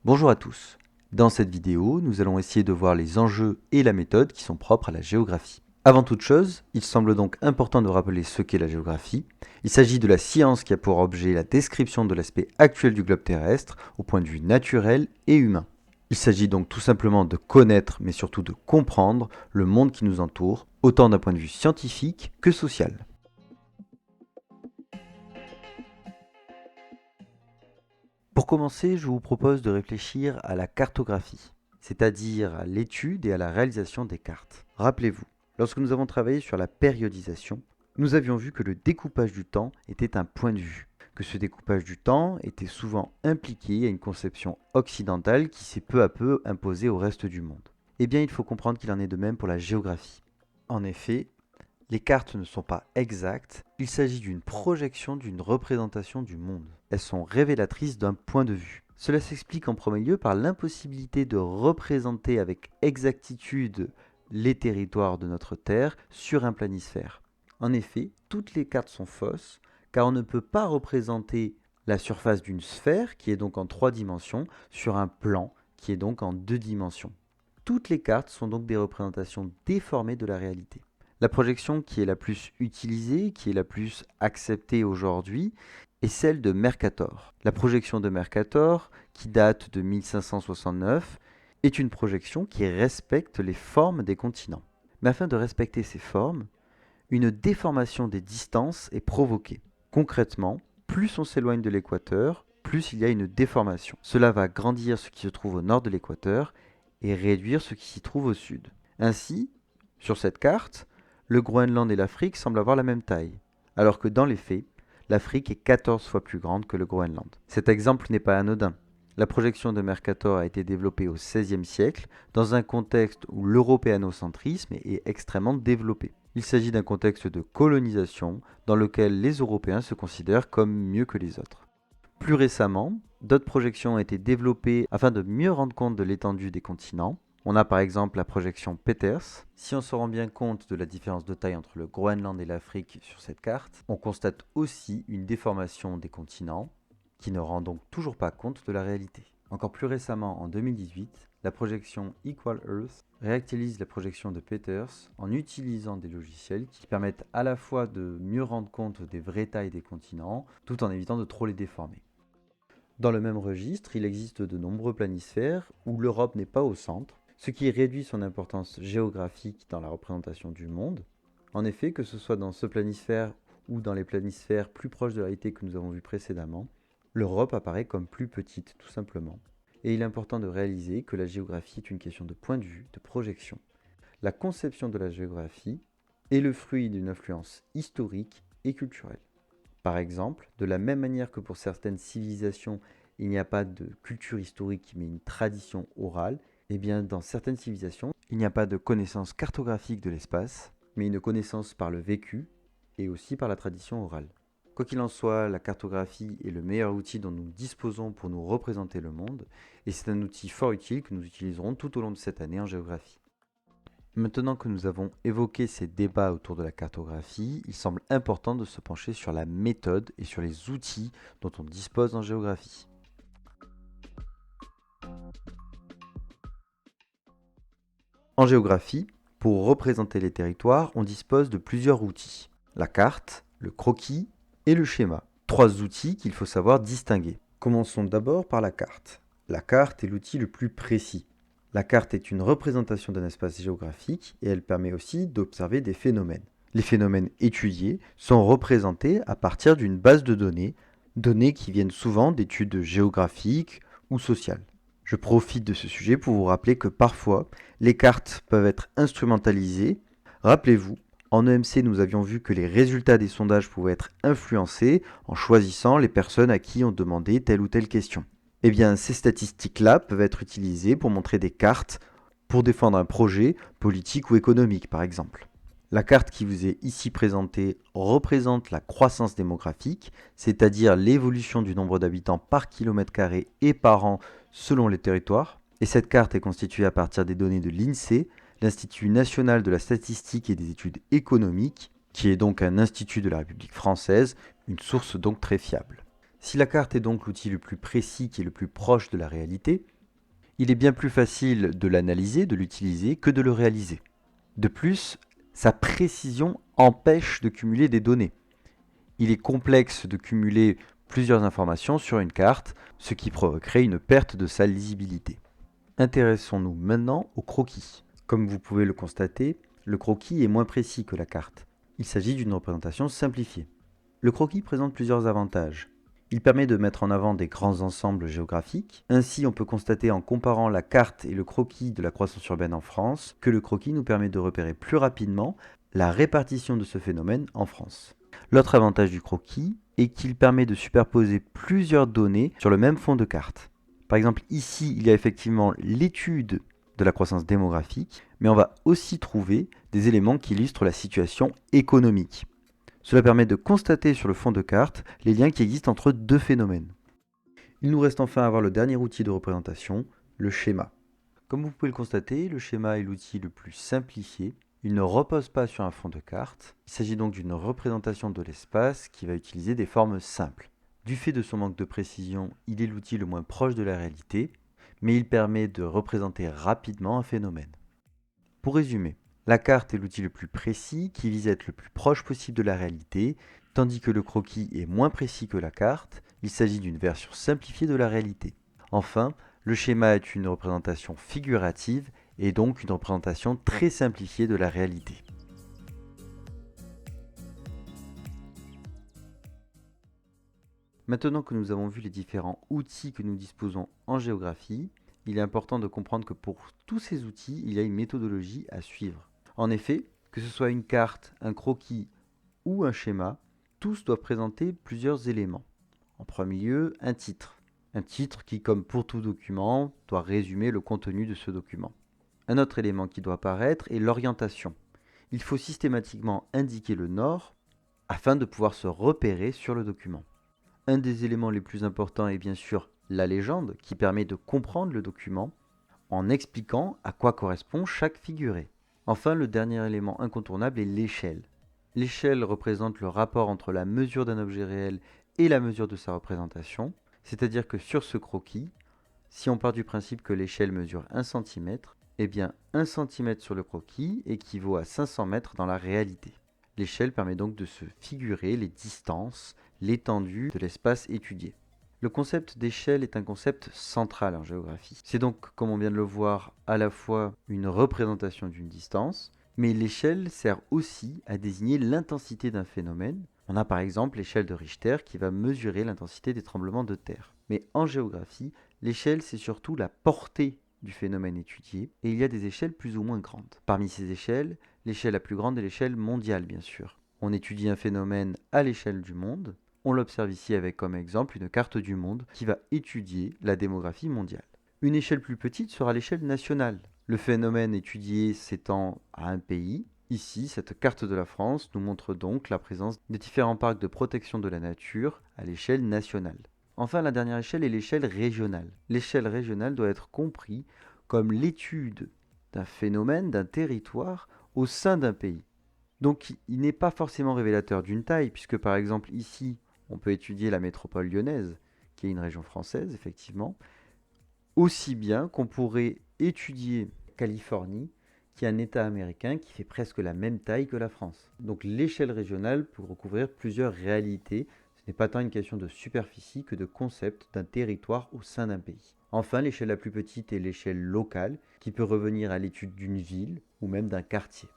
Bonjour à tous. Dans cette vidéo, nous allons essayer de voir les enjeux et la méthode qui sont propres à la géographie. Avant toute chose, il semble donc important de rappeler ce qu'est la géographie. Il s'agit de la science qui a pour objet la description de l'aspect actuel du globe terrestre au point de vue naturel et humain. Il s'agit donc tout simplement de connaître, mais surtout de comprendre le monde qui nous entoure, autant d'un point de vue scientifique que social. Pour commencer, je vous propose de réfléchir à la cartographie, c'est-à-dire à l'étude et à la réalisation des cartes. Rappelez-vous, lorsque nous avons travaillé sur la périodisation, nous avions vu que le découpage du temps était un point de vue, que ce découpage du temps était souvent impliqué à une conception occidentale qui s'est peu à peu imposée au reste du monde. Eh bien, il faut comprendre qu'il en est de même pour la géographie. En effet, les cartes ne sont pas exactes, il s'agit d'une projection d'une représentation du monde. Elles sont révélatrices d'un point de vue. Cela s'explique en premier lieu par l'impossibilité de représenter avec exactitude les territoires de notre Terre sur un planisphère. En effet, toutes les cartes sont fausses, car on ne peut pas représenter la surface d'une sphère, qui est donc en 3 dimensions, sur un plan, qui est donc en 2 dimensions. Toutes les cartes sont donc des représentations déformées de la réalité. La projection qui est la plus utilisée, qui est la plus acceptée aujourd'hui, est celle de Mercator. La projection de Mercator, qui date de 1569, est une projection qui respecte les formes des continents. Mais afin de respecter ces formes, une déformation des distances est provoquée. Concrètement, plus on s'éloigne de l'équateur, plus il y a une déformation. Cela va grandir ce qui se trouve au nord de l'équateur et réduire ce qui s'y trouve au sud. Ainsi, sur cette carte, le Groenland et l'Afrique semblent avoir la même taille, alors que dans les faits, l'Afrique est 14 fois plus grande que le Groenland. Cet exemple n'est pas anodin. La projection de Mercator a été développée au XVIe siècle dans un contexte où l'européanocentrisme est extrêmement développé. Il s'agit d'un contexte de colonisation dans lequel les Européens se considèrent comme mieux que les autres. Plus récemment, d'autres projections ont été développées afin de mieux rendre compte de l'étendue des continents. On a par exemple la projection Peters. Si on se rend bien compte de la différence de taille entre le Groenland et l'Afrique sur cette carte, on constate aussi une déformation des continents qui ne rend donc toujours pas compte de la réalité. Encore plus récemment, en 2018, la projection Equal Earth réactualise la projection de Peters en utilisant des logiciels qui permettent à la fois de mieux rendre compte des vraies tailles des continents, tout en évitant de trop les déformer. Dans le même registre, il existe de nombreux planisphères où l'Europe n'est pas au centre, ce qui réduit son importance géographique dans la représentation du monde. En effet, que ce soit dans ce planisphère ou dans les planisphères plus proches de la réalité que nous avons vu précédemment, l'Europe apparaît comme plus petite, tout simplement. Et il est important de réaliser que la géographie est une question de point de vue, de projection. La conception de la géographie est le fruit d'une influence historique et culturelle. Par exemple, de la même manière que pour certaines civilisations, il n'y a pas de culture historique mais une tradition orale, eh bien dans certaines civilisations, il n'y a pas de connaissance cartographique de l'espace, mais une connaissance par le vécu et aussi par la tradition orale. Quoi qu'il en soit, la cartographie est le meilleur outil dont nous disposons pour nous représenter le monde, et c'est un outil fort utile que nous utiliserons tout au long de cette année en géographie. Maintenant que nous avons évoqué ces débats autour de la cartographie, il semble important de se pencher sur la méthode et sur les outils dont on dispose en géographie. En géographie, pour représenter les territoires, on dispose de plusieurs outils. La carte, le croquis et le schéma. 3 outils qu'il faut savoir distinguer. Commençons d'abord par la carte. La carte est l'outil le plus précis. La carte est une représentation d'un espace géographique et elle permet aussi d'observer des phénomènes. Les phénomènes étudiés sont représentés à partir d'une base de données, données qui viennent souvent d'études géographiques ou sociales. Je profite de ce sujet pour vous rappeler que parfois, les cartes peuvent être instrumentalisées. Rappelez-vous, en EMC, nous avions vu que les résultats des sondages pouvaient être influencés en choisissant les personnes à qui on demandait telle ou telle question. Eh bien, ces statistiques-là peuvent être utilisées pour montrer des cartes pour défendre un projet politique ou économique, par exemple. La carte qui vous est ici présentée représente la croissance démographique, c'est-à-dire l'évolution du nombre d'habitants par kilomètre carré et par an selon les territoires. Et cette carte est constituée à partir des données de l'INSEE, l'Institut national de la statistique et des études économiques, qui est donc un institut de la République française, une source donc très fiable. Si la carte est donc l'outil le plus précis qui est le plus proche de la réalité, Il est bien plus facile de l'analyser, de l'utiliser, que de le réaliser. De plus, sa précision empêche de cumuler des données. Il est complexe de cumuler plusieurs informations sur une carte, ce qui provoquerait une perte de sa lisibilité. Intéressons-nous maintenant au croquis. Comme vous pouvez le constater, le croquis est moins précis que la carte. Il s'agit d'une représentation simplifiée. Le croquis présente plusieurs avantages. Il permet de mettre en avant des grands ensembles géographiques. Ainsi, on peut constater en comparant la carte et le croquis de la croissance urbaine en France que le croquis nous permet de repérer plus rapidement la répartition de ce phénomène en France. L'autre avantage du croquis est qu'il permet de superposer plusieurs données sur le même fond de carte. Par exemple, ici, il y a effectivement l'étude de la croissance démographique, mais on va aussi trouver des éléments qui illustrent la situation économique. Cela permet de constater sur le fond de carte les liens qui existent entre deux phénomènes. Il nous reste enfin à voir le dernier outil de représentation, le schéma. Comme vous pouvez le constater, le schéma est l'outil le plus simplifié. Il ne repose pas sur un fond de carte. Il s'agit donc d'une représentation de l'espace qui va utiliser des formes simples. Du fait de son manque de précision, il est l'outil le moins proche de la réalité, mais il permet de représenter rapidement un phénomène. Pour résumer, la carte est l'outil le plus précis qui vise à être le plus proche possible de la réalité, tandis que le croquis est moins précis que la carte, il s'agit d'une version simplifiée de la réalité. Enfin, le schéma est une représentation figurative et donc une représentation très simplifiée de la réalité. Maintenant que nous avons vu les différents outils que nous disposons en géographie, il est important de comprendre que pour tous ces outils, il y a une méthodologie à suivre. En effet, que ce soit une carte, un croquis ou un schéma, tous doivent présenter plusieurs éléments. En premier lieu, un titre. Un titre qui, comme pour tout document, doit résumer le contenu de ce document. Un autre élément qui doit apparaître est l'orientation. Il faut systématiquement indiquer le nord afin de pouvoir se repérer sur le document. Un des éléments les plus importants est bien sûr la légende qui permet de comprendre le document en expliquant à quoi correspond chaque figuré. Enfin, le dernier élément incontournable est l'échelle. L'échelle représente le rapport entre la mesure d'un objet réel et la mesure de sa représentation, c'est-à-dire que sur ce croquis, si on part du principe que l'échelle mesure 1 cm, eh bien 1 cm sur le croquis équivaut à 500 mètres dans la réalité. L'échelle permet donc de se figurer les distances, l'étendue de l'espace étudié. Le concept d'échelle est un concept central en géographie. C'est donc, comme on vient de le voir, à la fois une représentation d'une distance, mais l'échelle sert aussi à désigner l'intensité d'un phénomène. On a par exemple l'échelle de Richter qui va mesurer l'intensité des tremblements de terre. Mais en géographie, l'échelle c'est surtout la portée du phénomène étudié, et il y a des échelles plus ou moins grandes. Parmi ces échelles, l'échelle la plus grande est l'échelle mondiale bien sûr. On étudie un phénomène à l'échelle du monde. On l'observe ici avec comme exemple une carte du monde qui va étudier la démographie mondiale. Une échelle plus petite sera l'échelle nationale. Le phénomène étudié s'étend à un pays. Ici, cette carte de la France nous montre donc la présence des différents parcs de protection de la nature à l'échelle nationale. Enfin, la dernière échelle est l'échelle régionale. L'échelle régionale doit être comprise comme l'étude d'un phénomène, d'un territoire au sein d'un pays. Donc il n'est pas forcément révélateur d'une taille, puisque par exemple ici, on peut étudier la métropole lyonnaise, qui est une région française, effectivement, aussi bien qu'on pourrait étudier Californie, qui est un État américain qui fait presque la même taille que la France. Donc l'échelle régionale peut recouvrir plusieurs réalités. Ce n'est pas tant une question de superficie que de concept d'un territoire au sein d'un pays. Enfin, l'échelle la plus petite est l'échelle locale, qui peut revenir à l'étude d'une ville ou même d'un quartier.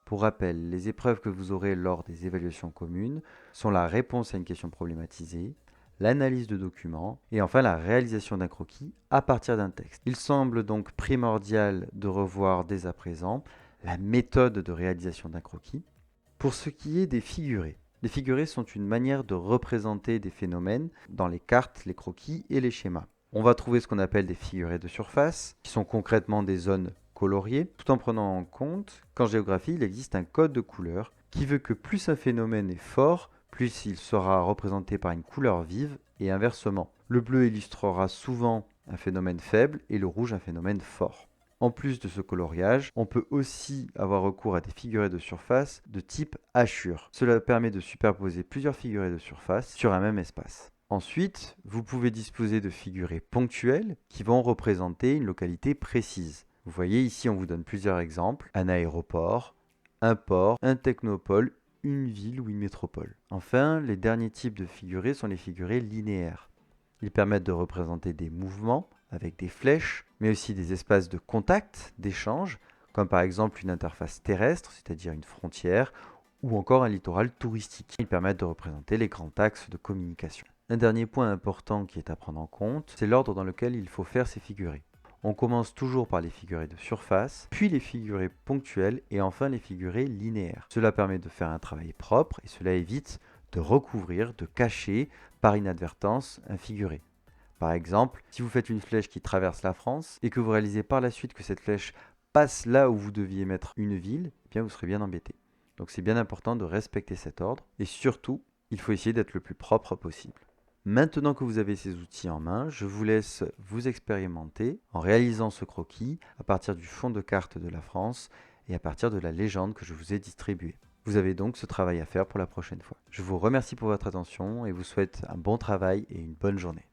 Pour rappel, les épreuves que vous aurez lors des évaluations communes sont la réponse à une question problématisée, l'analyse de documents et enfin la réalisation d'un croquis à partir d'un texte. Il semble donc primordial de revoir dès à présent la méthode de réalisation d'un croquis. Pour ce qui est des figurés, les figurés sont une manière de représenter des phénomènes dans les cartes, les croquis et les schémas. On va trouver ce qu'on appelle des figurés de surface, qui sont concrètement des zones coloriées, tout en prenant en compte qu'en géographie, il existe un code de couleur qui veut que plus un phénomène est fort, plus il sera représenté par une couleur vive et inversement. Le bleu illustrera souvent un phénomène faible et le rouge un phénomène fort. En plus de ce coloriage, on peut aussi avoir recours à des figurés de surface de type hachure. Cela permet de superposer plusieurs figurés de surface sur un même espace. Ensuite, vous pouvez disposer de figurés ponctuels qui vont représenter une localité précise. Vous voyez ici, on vous donne plusieurs exemples. Un aéroport, un port, un technopole, une ville ou une métropole. Enfin, les derniers types de figurés sont les figurés linéaires. Ils permettent de représenter des mouvements avec des flèches, mais aussi des espaces de contact, d'échange, comme par exemple une interface terrestre, c'est-à-dire une frontière, ou encore un littoral touristique. Ils permettent de représenter les grands axes de communication. Un dernier point important qui est à prendre en compte, c'est l'ordre dans lequel il faut faire ces figurés. On commence toujours par les figurés de surface, puis les figurés ponctuels et enfin les figurés linéaires. Cela permet de faire un travail propre et cela évite de recouvrir, de cacher par inadvertance un figuré. Par exemple, si vous faites une flèche qui traverse la France et que vous réalisez par la suite que cette flèche passe là où vous deviez mettre une ville, eh bien vous serez bien embêté. Donc c'est bien important de respecter cet ordre et surtout, il faut essayer d'être le plus propre possible. Maintenant que vous avez ces outils en main, je vous laisse vous expérimenter en réalisant ce croquis à partir du fond de carte de la France et à partir de la légende que je vous ai distribuée. Vous avez donc ce travail à faire pour la prochaine fois. Je vous remercie pour votre attention et vous souhaite un bon travail et une bonne journée.